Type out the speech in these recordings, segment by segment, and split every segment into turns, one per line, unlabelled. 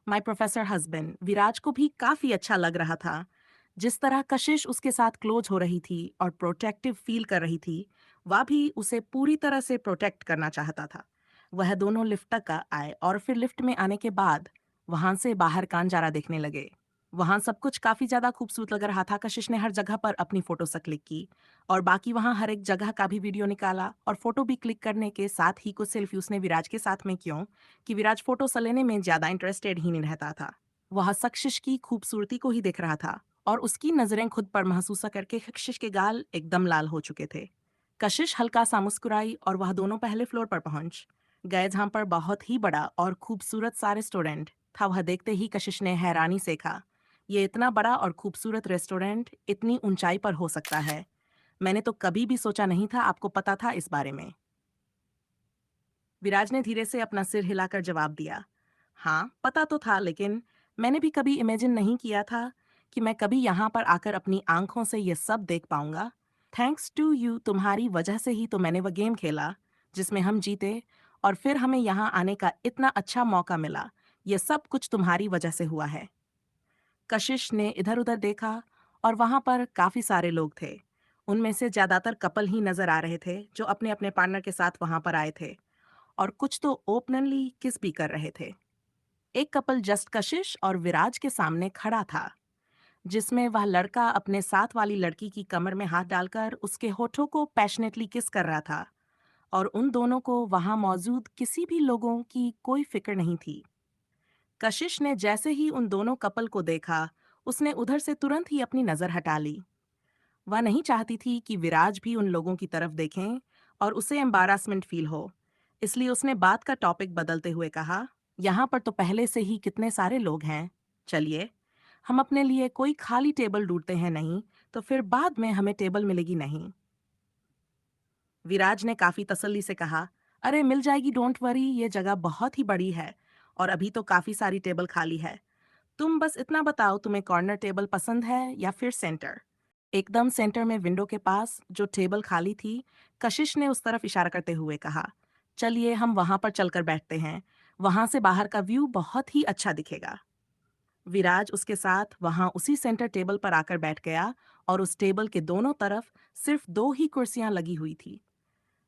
My professor husband विराज को भी काफी अच्छा लग रहा था। जिस तरह कशिश उसके साथ क्लोज हो रही थी और प्रोटेक्टिव फील कर रही थी, वह भी उसे पूरी तरह से प्रोटेक्ट करना चाहता था। वह दोनों लिफ्ट तक आए और फिर लिफ्ट में आने के बाद वहां से बाहर कांजारा देखने लगे। वहां सब कुछ काफी ज्यादा खूबसूरत लग रहा था। कशिश ने हर जगह पर अपनी फोटो से क्लिक की और बाकी वहां हर एक जगह का भी वीडियो निकाला और फोटो भी क्लिक करने के साथ ही कुछ सेल्फी उसने विराज के साथ में क्यों कि विराज फोटो से लेने में ज्यादा इंटरेस्टेड ही नहीं रहता था। वह कशिश की खूबसूरती को ही देख रहा था और उसकी नजरें खुद पर महसूस करके कशिश के गाल एकदम लाल हो चुके थे। कशिश हल्का सा मुस्कुराई और वह दोनों पहले फ्लोर पर पहुंच गए जहां पर बहुत ही बड़ा और खूबसूरत सा रेस्टोरेंट था। वह देखते ही कशिश ने हैरानी से कहा, ये इतना बड़ा और खूबसूरत रेस्टोरेंट इतनी ऊंचाई पर हो सकता है? मैंने तो कभी भी सोचा नहीं था। आपको पता था इस बारे में? विराज ने धीरे से अपना सिर हिलाकर जवाब दिया, हाँ पता तो था, लेकिन मैंने भी कभी इमेजिन नहीं किया था कि मैं कभी यहाँ पर आकर अपनी आंखों से ये सब देख पाऊंगा। थैंक्स टू यू, तुम्हारी वजह से ही तो मैंने वह गेम खेला जिसमें हम जीते और फिर हमें यहाँ आने का इतना अच्छा मौका मिला। ये सब कुछ तुम्हारी वजह से हुआ है। कशिश ने इधर उधर देखा और वहां पर काफी सारे लोग थे। उनमें से ज्यादातर कपल ही नजर आ रहे थे जो अपने अपने पार्टनर के साथ वहां पर आए थे और कुछ तो ओपनली किस भी कर रहे थे। एक कपल जस्ट कशिश और विराज के सामने खड़ा था, जिसमें वह लड़का अपने साथ वाली लड़की की कमर में हाथ डालकर उसके होठों को पैशनेटली किस कर रहा था और उन दोनों को वहां मौजूद किसी भी लोगों की कोई फिक्र नहीं थी। कशिश ने जैसे ही उन दोनों कपल को देखा, उसने उधर से तुरंत ही अपनी नजर हटा ली। वह नहीं चाहती थी कि विराज भी उन लोगों की तरफ देखें और उसे एम्बारासमेंट फील हो। इसलिए उसने बात का टॉपिक बदलते हुए कहा, यहाँ पर तो पहले से ही कितने सारे लोग हैं। चलिए, हम अपने लिए कोई खाली टेबल ढूंढते हैं, नहीं तो फिर बाद में हमें टेबल मिलेगी नहीं। विराज ने काफी तसल्ली से कहा, अरे मिल जाएगी, डोंट वरी, ये जगह बहुत ही बड़ी है और अभी तो काफी सारी टेबल खाली है। तुम बस इतना बताओ, तुम्हें कॉर्नर टेबल पसंद है या फिर सेंटर? एकदम सेंटर में विंडो के पास जो टेबल खाली थी, कशिश ने उस तरफ इशारा करते हुए कहा, चलिए हम वहां पर चलकर बैठते हैं। वहां से बाहर का व्यू बहुत ही अच्छा दिखेगा। विराज उसके साथ वहां उसी सेंटर टेबल पर आकर बैठ गया और उस टेबल के दोनों तरफ सिर्फ दो ही कुर्सियां लगी हुई थी।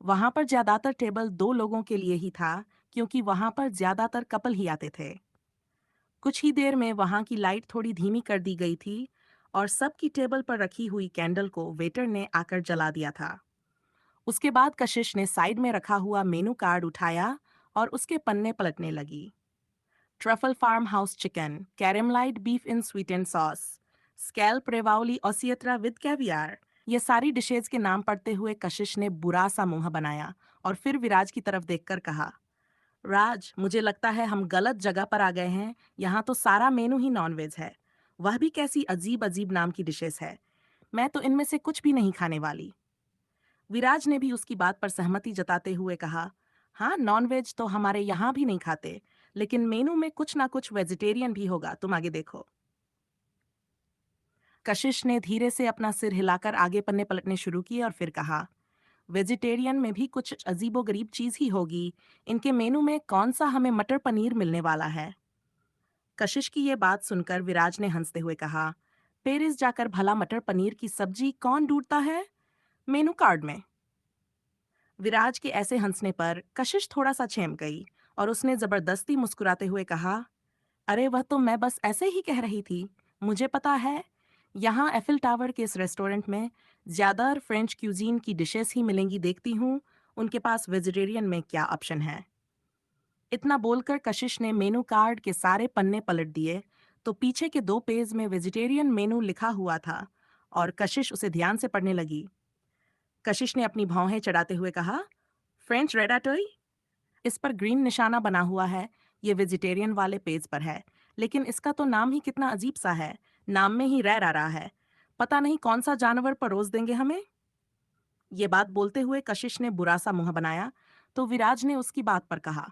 वहां पर ज्यादातर टेबल दो लोगों के लिए ही था, क्योंकि वहां पर ज्यादातर कपल ही आते थे। कुछ ही देर में वहां की लाइट थोड़ी धीमी कर दी गई थी और सबकी टेबल पर रखी हुई कैंडल को वेटर ने आकर जला दिया था। उसके बाद कशिश ने साइड में रखा हुआ मेनू कार्ड उठाया और उसके पन्ने पलटने लगी। Truffle farm house chicken, caramelised beef in sweet and sauce, scallop ravioli oscietra with caviar, ये सारी डिशेज के नाम पढ़ते हुए कशिश ने बुरा सा मुंह बनाया और फिर विराज की तरफ देखकर कहा, राज, मुझे लगता है हम गलत जगह पर आ गए हैं। यहाँ तो सारा मेनू ही नॉनवेज है। वह भी कैसी अजीब अजीब नाम की डिशेस है। मैं तो इनमें से कुछ भी नहीं खाने वाली। विराज ने भी उसकी बात पर सहमति जताते हुए कहा, हाँ नॉनवेज तो हमारे यहाँ भी नहीं खाते, लेकिन मेनू में कुछ ना कुछ वेजिटेरियन भी होगा, तुम आगे देखो। कशिश ने धीरे से अपना सिर हिलाकर आगे पन्ने पलटने शुरू किए और फिर कहा, वेजिटेरियन में भी कुछ अजीबोगरीब चीज ही होगी। इनके मेनू में कौन सा हमें मटर पनीर मिलने वाला है? कशिश की ये बात सुनकर विराज ने हंसते हुए कहा, पेरिस जाकर भला मटर पनीर की सब्जी कौन ढूंढता है मेनू कार्ड में? विराज के ऐसे हंसने पर कशिश थोड़ा सा छेम गई और उसने जबरदस्ती मुस्कुराते हुए कहा, अरे वह तो मैं बस ऐसे ही कह रही थी। मुझे पता है, यहाँ एफिल टावर के इस रेस्टोरेंट में ज्यादा फ्रेंच क्यूजीन की डिशेस ही मिलेंगी, देखती हूँ उनके पास वेजिटेरियन में क्या ऑप्शन है। इतना बोलकर कशिश ने मेनू कार्ड के सारे पन्ने पलट दिए तो पीछे के दो पेज में वेजिटेरियन मेनू लिखा हुआ था और कशिश उसे ध्यान से पढ़ने लगी। कशिश ने अपनी भौहें चढ़ाते हुए कहा, फ्रेंच रेडाटोई, इस पर ग्रीन निशाना बना हुआ है। ये वेजिटेरियन वाले पेज पर है, लेकिन इसका तो नाम ही कितना अजीब सा है। नाम में ही रह रहा है। पता नहीं कौन सा जानवर परोस देंगे हमें। ये बात बोलते हुए कशिश ने बुरा सा मुंह बनाया तो विराज ने उसकी बात पर कहा,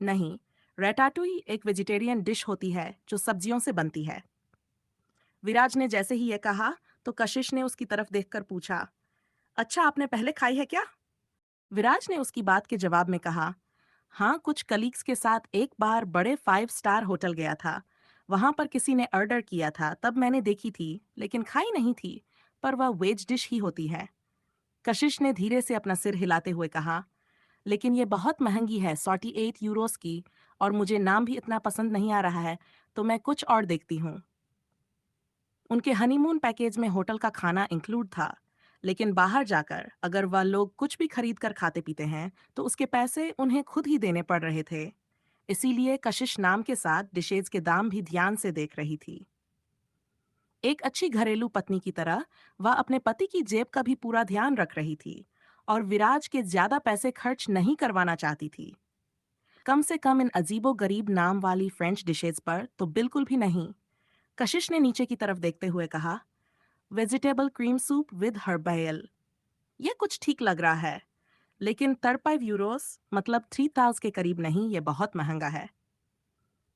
नहीं, रेटाटुई एक वेजिटेरियन डिश होती है जो सब्जियों से बनती है। विराज ने जैसे ही यह कहा तो कशिश ने उसकी तरफ देखकर पूछा, अच्छा आपने पहले खाई है क्या? विराज ने उसकी बात के जवाब में कहा, हाँ, कुछ कलीग्स के साथ एक बार बड़े 5 स्टार होटल गया था। वहां पर किसी ने ऑर्डर किया था, तब मैंने देखी थी, लेकिन खाई नहीं थी। पर वह वेज डिश ही होती है। कशिश ने धीरे से अपना सिर हिलाते हुए कहा, लेकिन ये बहुत महंगी है, 48 यूरोस की। और मुझे नाम भी इतना पसंद नहीं आ रहा है, तो मैं कुछ और देखती हूँ। उनके हनीमून पैकेज में होटल का खाना इंक्लूड था, लेकिन बाहर जाकर अगर वह लोग कुछ भी खरीद कर खाते पीते हैं, तो उसके पैसे उन्हें खुद ही देने पड़ रहे थे। इसीलिए कशिश नाम के साथ डिशेज के दाम भी ध्यान से देख रही थी। एक अच्छी घरेलू पत्नी की तरह वह अपने पति की जेब का भी पूरा ध्यान रख रही थी और विराज के ज्यादा पैसे खर्च नहीं करवाना चाहती थी। कम से कम इन अजीबो गरीब नाम वाली फ्रेंच डिशेज पर तो बिल्कुल भी नहीं। कशिश ने नीचे की तरफ देखते हुए कहा, vegetable cream soup with herbal, ये कुछ ठीक लग रहा है, लेकिन 35 यूरोस मतलब 3000 के करीब नहीं, ये बहुत महंगा है।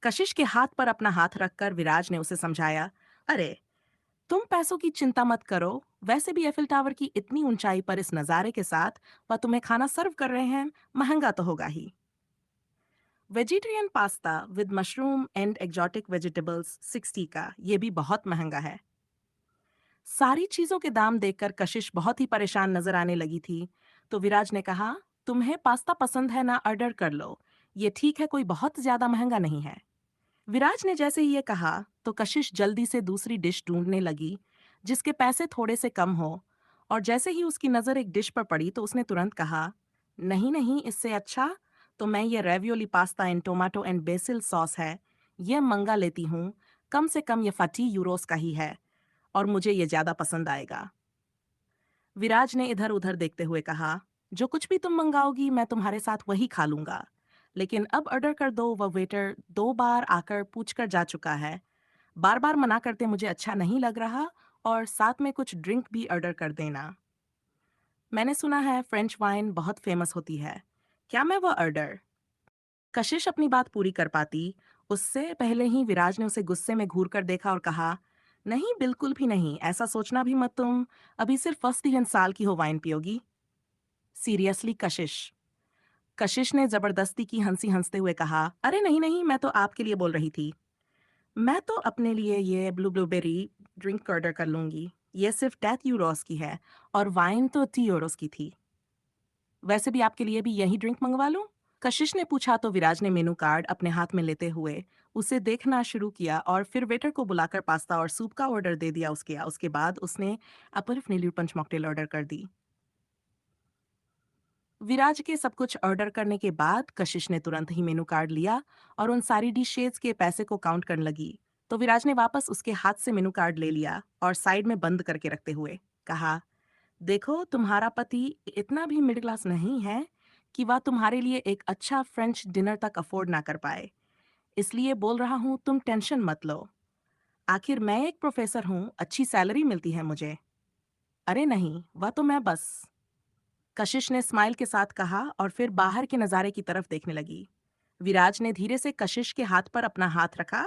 कशिश के हाथ पर अपना हाथ रखकर विराज ने उसे समझाया, अरे, तुम पैसों की चिंता मत करो। वैसे भी एफिल टावर की इतनी ऊंचाई पर इस नज़ारे के साथ वह तुम्हें खाना सर्व कर रहे हैं, महंगा तो होगा ही। Vegetarian pasta with mushroom and exotic vegetables 60 का, ये भी बहुत महंगा है। सारी चीजों के दाम देखकर कशिश बहुत ही परेशान नजर आने लगी थी। तो विराज ने कहा, तुम्हें पास्ता पसंद है ना, ऑर्डर कर लो। ये ठीक है, कोई बहुत ज्यादा महंगा नहीं है। विराज ने जैसे ही ये कहा, तो कशिश जल्दी से दूसरी डिश ढूंढने लगी जिसके पैसे थोड़े से कम हो। और जैसे ही उसकी नजर एक डिश पर पड़ी, तो उसने तुरंत कहा, नहीं नहीं, इससे अच्छा तो मैं ये ravioli pasta in tomato and BECIL sauce है, ये मंगा लेती हूँ। कम से कम ये 40 यूरोस का ही है, और मुझे ये ज्यादा पसंद आएगा। विराज ने इधर उधर देखते हुए कहा, जो कुछ भी तुम मंगाओगी मैं तुम्हारे साथ वही खा लूंगा, लेकिन अब ऑर्डर कर दो। वह वेटर 2 बार आकर पूछ कर जा चुका है। बार बार मना करते मुझे अच्छा नहीं लग रहा, और साथ में कुछ ड्रिंक भी ऑर्डर कर देना। मैंने सुना है फ्रेंच वाइन बहुत फेमस होती है, क्या मैं वह ऑर्डर? कशिश अपनी बात पूरी कर पाती, उससे पहले ही विराज ने उसे गुस्से में घूर कर देखा और कहा, नहीं बिल्कुल भी नहीं, ऐसा सोचना भी मत तुम। अभी सिर्फ फर्स्ट 3 साल की हो वाइन पियोगी? सीरियसली कशिश? कशिश ने जबरदस्ती की हंसी हंसते हुए कहा, अरे नहीं नहीं, मैं तो आपके लिए बोल रही थी। मैं तो अपने लिए ये ब्लूबेरी ड्रिंक ऑर्डर कर लूंगी। ये सिर्फ 10 यूरोस की है, और वाइन तो 2 यूरोस की थी। वैसे भी आपके लिए भी यही ड्रिंक मंगवा लूं? कशिश ने पूछा, तो विराज ने मेनू कार्ड अपने हाथ में लेते हुए उसे देखना शुरू किया, और फिर वेटर को बुलाकर पास्ता और सूप का ऑर्डर दे दिया। उसके बाद उसने अपल पंच मॉकटेल ऑर्डर कर दी। विराज के सब कुछ ऑर्डर करने के बाद कशिश ने तुरंत ही मेनू कार्ड लिया और उन सारी डिशेज के पैसे को काउंट करने लगी। तो विराज ने वापस उसके हाथ से मेनू कार्ड ले लिया और साइड में बंद करके रखते हुए कहा, देखो, तुम्हारा पति इतना भी मिडिल क्लास नहीं है कि वह तुम्हारे लिए एक अच्छा फ्रेंच डिनर तक अफोर्ड ना कर पाए। इसलिए बोल रहा हूँ, तुम टेंशन मत लो। आखिर मैं एक प्रोफेसर हूँ, अच्छी सैलरी मिलती है मुझे। अरे नहीं, वह तो मैं बस, कशिश ने स्माइल के साथ कहा और फिर बाहर के नजारे की तरफ देखने लगी। विराज ने धीरे से कशिश के हाथ पर अपना हाथ रखा,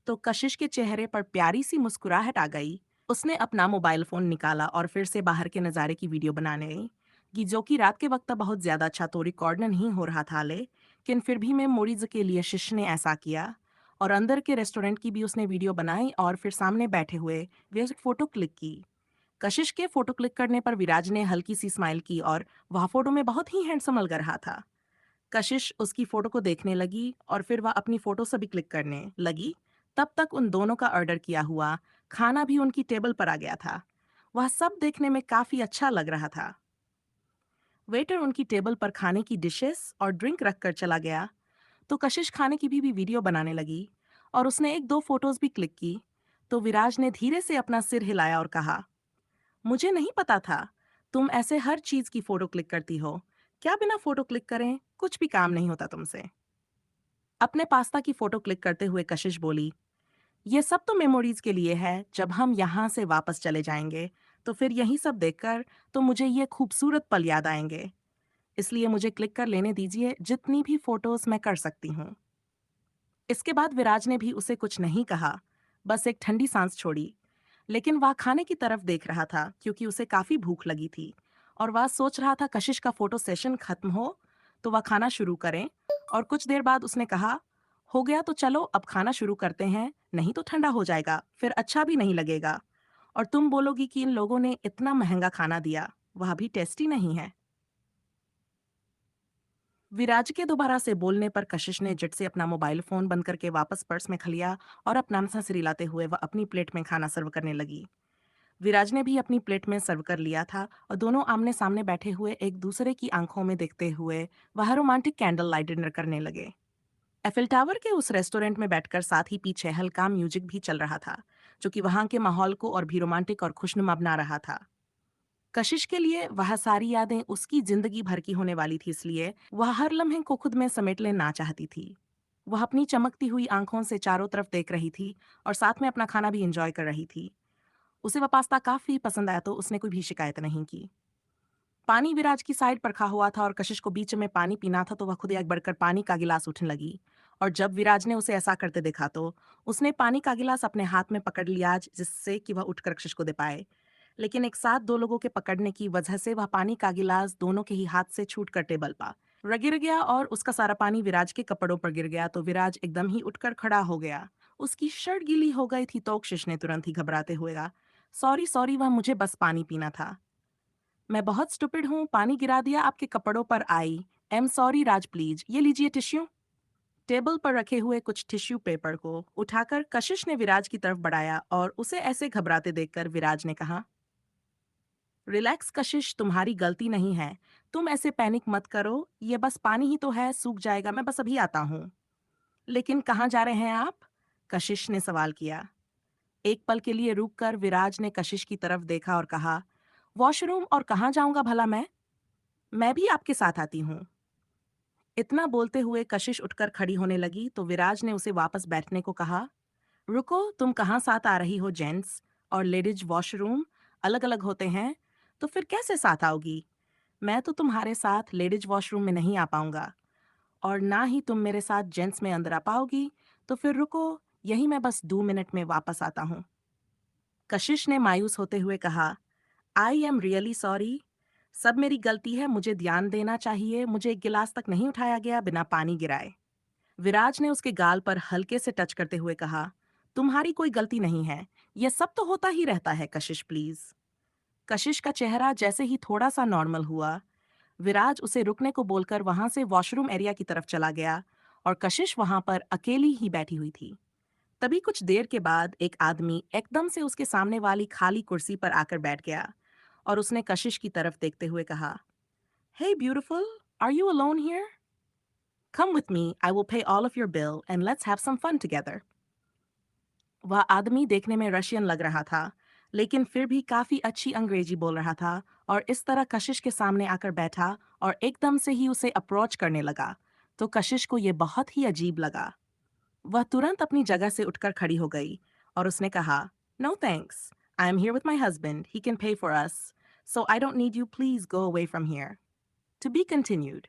तो कशिश के चेहरे पर प्यारी सी मुस्कुराहट आ गई। उसने अपना मोबाइल फोन निकाला और फिर से बाहर के नज़ारे की वीडियो बनाने गई, कि जो कि रात के वक्त बहुत ज़्यादा अच्छा तो रिकॉर्ड नहीं हो रहा था, लेकिन फिर भी मेमोरीज के लिए शिश ने ऐसा किया। और अंदर के रेस्टोरेंट की भी उसने वीडियो बनाई, और फिर सामने बैठे हुए वे फोटो क्लिक की। कशिश के फोटो क्लिक करने पर विराज ने हल्की सी स्माइल की, और वह फोटो में बहुत ही हैंडसम लग रहा था। कशिश उसकी फोटो को देखने लगी और फिर वह अपनी फोटो से भी क्लिक करने लगी। तब तक उन दोनों का ऑर्डर किया हुआ खाना भी उनकी टेबल पर आ गया था। वह सब देखने में काफी अच्छा लग रहा था। वेटर उनकी टेबल पर खाने की डिशेस और ड्रिंक रखकर चला गया, तो कशिश खाने की भी वीडियो बनाने लगी और उसने एक दो फोटोज भी क्लिक की। तो विराज ने धीरे से अपना सिर हिलाया और कहा, मुझे नहीं पता था तुम ऐसे हर चीज की फोटो क्लिक करती हो। क्या बिना फोटो क्लिक करें कुछ भी काम नहीं होता तुमसे? अपने पास्ता की फोटो क्लिक करते हुए कशिश बोली, ये सब तो मेमोरीज के लिए है, जब हम यहाँ से वापस चले जाएंगे तो फिर यही सब देखकर तो मुझे ये खूबसूरत पल याद आएंगे। इसलिए मुझे क्लिक कर लेने दीजिए जितनी भी फोटोज मैं कर सकती हूँ। इसके बाद विराज ने भी उसे कुछ नहीं कहा, बस एक ठंडी सांस छोड़ी। लेकिन वह खाने की तरफ देख रहा था क्योंकि उसे काफी भूख लगी थी, और वह सोच रहा था कशिश का फोटो सेशन खत्म हो तो वह खाना शुरू करें और कुछ देर बाद उसने कहा, हो गया तो चलो अब खाना शुरू करते हैं, नहीं तो ठंडा हो जाएगा, फिर अच्छा भी नहीं लगेगा। और तुम बोलोगी कि इन लोगों ने इतना महंगा खाना दिया, वह भी टेस्टी नहीं है। विराज के दोबारा से बोलने पर कशिश ने झट से अपना मोबाइल फोन बंद करके वापस पर्स में खलिया और अपना नसा सिरिलाते हुए वह अपनी प्लेट में खाना सर्व करने लगी। विराज ने भी अपनी प्लेट में सर्व कर लिया था और दोनों आमने सामने बैठे हुए एक दूसरे की आंखों में देखते हुए वह रोमांटिक कैंडल लाइट डिनर करने लगे। एफिल टावर के उस रेस्टोरेंट में बैठकर साथ ही पीछे हल्का म्यूजिक भी चल रहा था, जो कि वहां के माहौल को और भी रोमांटिक और खुशनुमा बना रहा था। कशिश के लिए वह सारी यादें उसकी जिंदगी भर की होने वाली थी, इसलिए वह हर लम्हे को खुद में समेट लेना चाहती थी। वह अपनी चमकती हुई आंखों से चारों तरफ देख रही थी और साथ में अपना खाना भी एंजॉय कर रही थी। उसे वह पास्ता काफी पसंद आया तो उसने कोई भी शिकायत नहीं की। पानी विराज की साइड पर रखा हुआ था और कशिश को बीच में पानी पीना था, तो वह खुद एक बढ़कर पानी का गिलास उठने लगी। और जब विराज ने उसे ऐसा करते देखा तो उसने पानी का गिलास अपने हाथ में पकड़ लिया, जिससे कि वह उठकर कशिश को दे पाए। लेकिन एक साथ दो लोगों के पकड़ने की वजह से वह पानी का गिलास दोनों के ही हाथ से छूटकर टेबल पर गिर गया और उसका सारा पानी विराज के कपड़ों पर गिर गया। तो विराज एकदम ही उठकर खड़ा हो गया। उसकी शर्ट गीली हो गई थी तो कशिश ने तुरंत ही घबराते हुए कहा, सॉरी सॉरी, वह मुझे बस पानी पीना था। मैं बहुत स्टूपिड हूँ, पानी गिरा दिया आपके कपड़ों पर। I am sorry Raj, please ये लीजिए टिश्यू। टेबल पर रखे हुए कुछ टिश्यू पेपर को उठाकर कशिश ने विराज की तरफ बढ़ाया और उसे ऐसे घबराते देखकर विराज ने कहा, रिलैक्स कशिश, तुम्हारी गलती नहीं है। तुम ऐसे पैनिक मत करो, ये बस पानी ही तो है, सूख जाएगा, मैं बस अभी आता हूँ। लेकिन कहाँ जा रहे हैं आप? कशिश ने सवाल किया। एक पल के लिए रुककर विराज ने कशिश की तरफ देखा और कहा, वॉशरूम, और कहाँ जाऊंगा भला मैं भी आपके साथ आती हूँ। इतना बोलते हुए कशिश उठकर खड़ी होने लगी तो विराज ने उसे वापस बैठने को कहा, रुको, तुम कहाँ साथ आ रही हो? जेंट्स और लेडीज वॉशरूम अलग अलग होते हैं, तो फिर कैसे साथ आओगी? मैं तो तुम्हारे साथ लेडीज वॉशरूम में नहीं आ पाऊंगा, और ना ही तुम मेरे साथ जेंट्स में अंदर आ पाओगी। तो फिर रुको, यही मैं बस 2 मिनट में वापस आता हूँ। कशिश ने मायूस होते हुए कहा, आई एम रियली सॉरी, सब मेरी गलती है, मुझे ध्यान देना चाहिए, मुझे एक गिलास तक नहीं उठाया गया बिना पानी गिराए। विराज ने उसके गाल पर हल्के से टच करते हुए कहा, तुम्हारी कोई गलती नहीं है, यह सब तो होता ही रहता है कशिश, प्लीज। कशिश का चेहरा जैसे ही थोड़ा सा नॉर्मल हुआ, विराज उसे रुकने को बोलकर वहां से वॉशरूम एरिया की तरफ चला गया और कशिश वहां पर अकेली ही बैठी हुई थी। तभी कुछ देर के बाद एक आदमी एकदम से उसके सामने वाली खाली कुर्सी पर आकर बैठ गया और उसने कशिश की तरफ देखते हुए कहा, hey beautiful, are you alone here? Come with me, I will pay all of your bill and let's have some fun together. वह आदमी देखने में रशियन लग रहा था, लेकिन फिर भी काफी अच्छी अंग्रेजी बोल रहा था और इस तरह कशिश के सामने आकर बैठा और एकदम से ही उसे अप्रोच करने लगा। तो कशिश को यह बहुत ही अजीब लगा। वह तुरंत अपनी जगह से उठकर खड़ी हो गई और उसने कहा, no thanks, I am here with my husband, he can pay for us, so I don't need you, please go away from here. To be continued.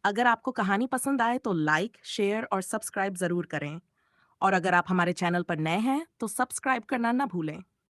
अगर आपको कहानी पसंद आए तो लाइक, शेयर और सब्सक्राइब जरूर करें। और अगर आप हमारे चैनल पर नए हैं तो सब्सक्राइब करना ना भूलें।